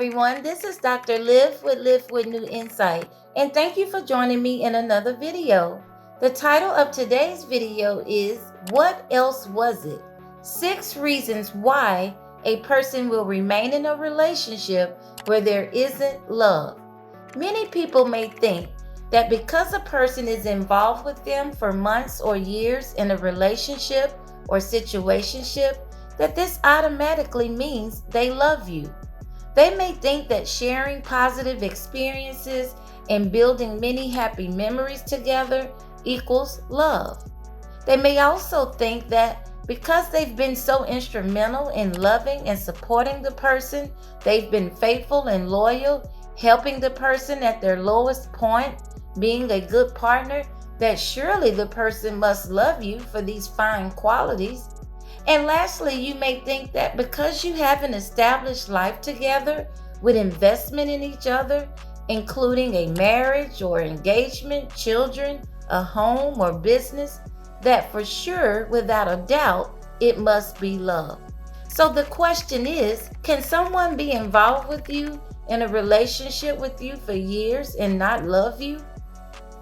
everyone. This is Dr. Live with New Insight, and thank you for joining me in another video. The title of today's video is What Else Was It? 6 reasons why a person will remain in a relationship where there isn't love. Many people may think that because a person is involved with them for months or years in a relationship or situationship, that this automatically means they love you. They may think that sharing positive experiences and building many happy memories together equals love. They may also think that because they've been so instrumental in loving and supporting the person, they've been faithful and loyal, helping the person at their lowest point, being a good partner, that surely the person must love you for these fine qualities. And lastly, you may think that because you have an established life together with investment in each other, including a marriage or engagement, children, a home or business, that for sure, without a doubt, it must be love. So the question is, can someone be involved with you in a relationship with you for years and not love you?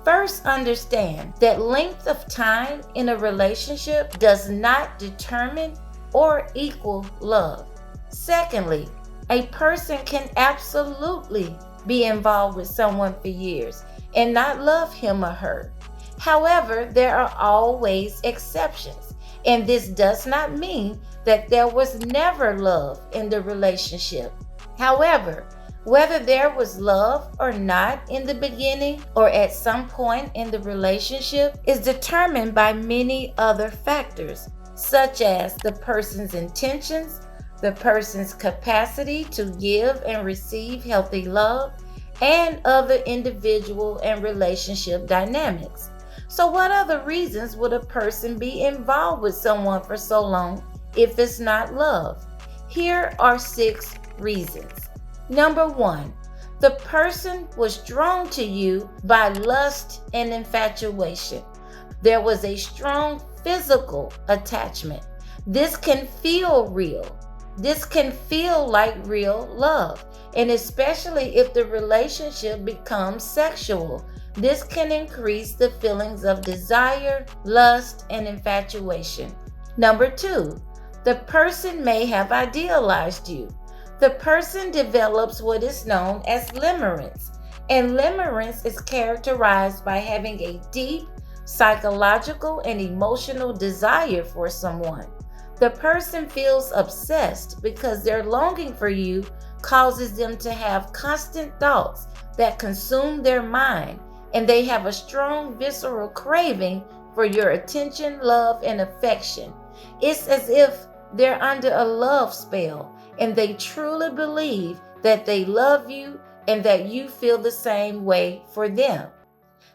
First, understand that length of time in a relationship does not determine or equal love. Secondly, a person can absolutely be involved with someone for years and not love him or her. However, there are always exceptions, and this does not mean that there was never love in the relationship. However, whether there was love or not in the beginning or at some point in the relationship is determined by many other factors, such as the person's intentions, the person's capacity to give and receive healthy love, and other individual and relationship dynamics. So what other reasons would a person be involved with someone for so long if it's not love? Here are 6 reasons. Number 1, the person was drawn to you by lust and infatuation. There was a strong physical attachment. This can feel real. This can feel like real love. And especially if the relationship becomes sexual, this can increase the feelings of desire, lust, and infatuation. Number 2, the person may have idealized you. The person develops what is known as limerance, and limerance is characterized by having a deep psychological and emotional desire for someone. The person feels obsessed because their longing for you causes them to have constant thoughts that consume their mind, and they have a strong visceral craving for your attention, love, and affection. It's as if they're under a love spell, and they truly believe that they love you and that you feel the same way for them.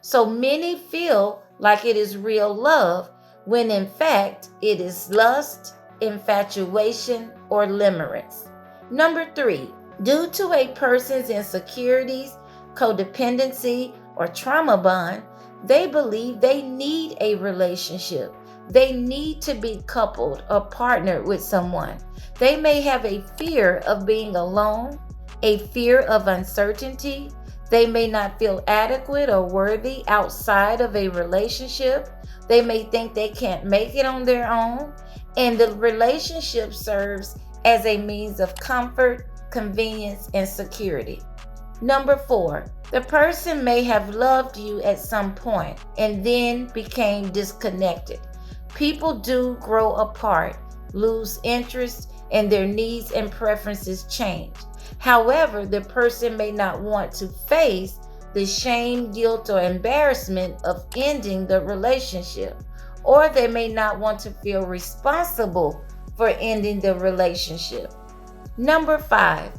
So many feel like it is real love when in fact it is lust, infatuation, or limerence. Number 3, due to a person's insecurities, codependency, or trauma bond, they believe they need a relationship. They need to be coupled or partnered with someone. They may have a fear of being alone, a fear of uncertainty. They may not feel adequate or worthy outside of a relationship. They may think they can't make it on their own, and the relationship serves as a means of comfort, convenience, and security. Number 4, the person may have loved you at some point and then became disconnected. People do grow apart, lose interest, and their needs and preferences change. However, the person may not want to face the shame, guilt, or embarrassment of ending the relationship, or they may not want to feel responsible for ending the relationship. Number 5,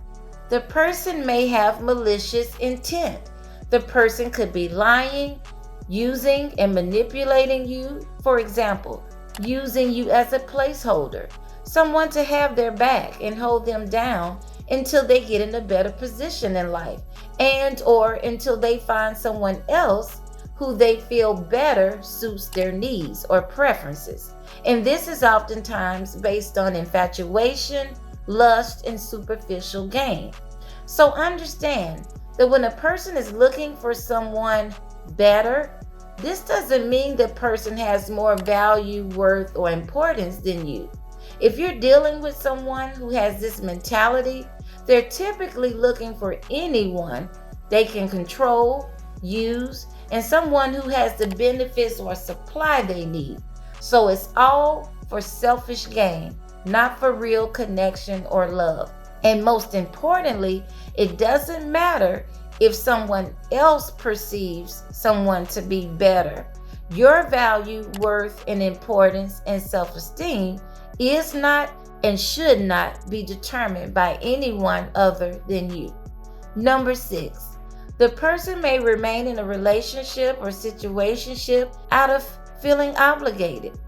the person may have malicious intent. The person could be lying, using and manipulating you. For example, using you as a placeholder, someone to have their back and hold them down until they get in a better position in life, and or until they find someone else who they feel better suits their needs or preferences. And this is oftentimes based on infatuation, lust, and superficial gain. So understand that when a person is looking for someone better, this doesn't mean the person has more value, worth, or importance than you. If you're dealing with someone who has this mentality, they're typically looking for anyone they can control, use, and someone who has the benefits or supply they need. So it's all for selfish gain, not for real connection or love. And most importantly, it doesn't matter if someone else perceives someone to be better. Your value, worth, and importance and self-esteem is not and should not be determined by anyone other than you. Number 6, the person may remain in a relationship or situationship out of feeling obligated,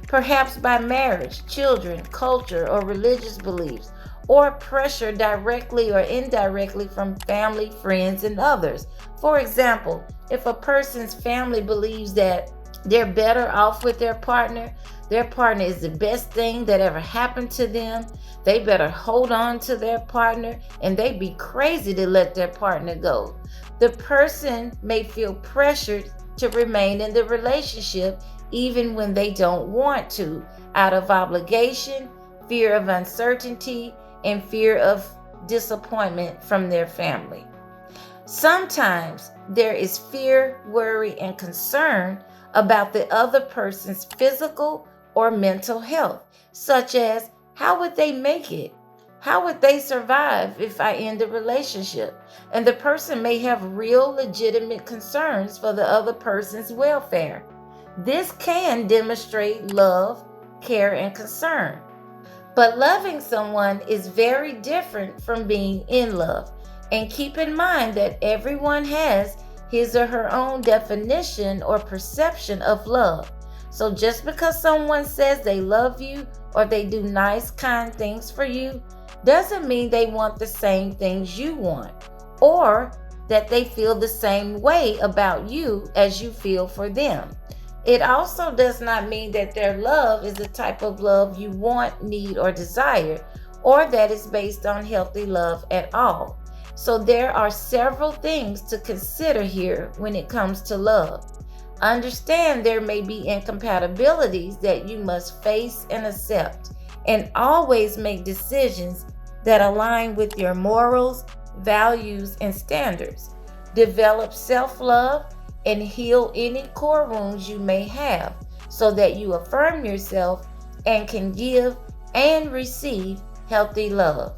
perhaps by marriage, children, culture, or religious beliefs, or pressure directly or indirectly from family, friends, and others. For example, if a person's family believes that they're better off with their partner is the best thing that ever happened to them, they better hold on to their partner, and they'd be crazy to let their partner go. The person may feel pressured to remain in the relationship even when they don't want to, out of obligation, fear of uncertainty, and fear of disappointment from their family. Sometimes there is fear, worry, and concern about the other person's physical or mental health, such as, how would they make it? How would they survive if I end the relationship? And the person may have real legitimate concerns for the other person's welfare. This can demonstrate love, care, and concern. But loving someone is very different from being in love. And keep in mind that everyone has his or her own definition or perception of love. So just because someone says they love you or they do nice, kind things for you, doesn't mean they want the same things you want, or that they feel the same way about you as you feel for them. It also does not mean that their love is the type of love you want, need, or desire, or that it's based on healthy love at all. So there are several things to consider here when it comes to love. Understand there may be incompatibilities that you must face and accept, and always make decisions that align with your morals, values, and standards. Develop self-love and heal any core wounds you may have so that you affirm yourself and can give and receive healthy love.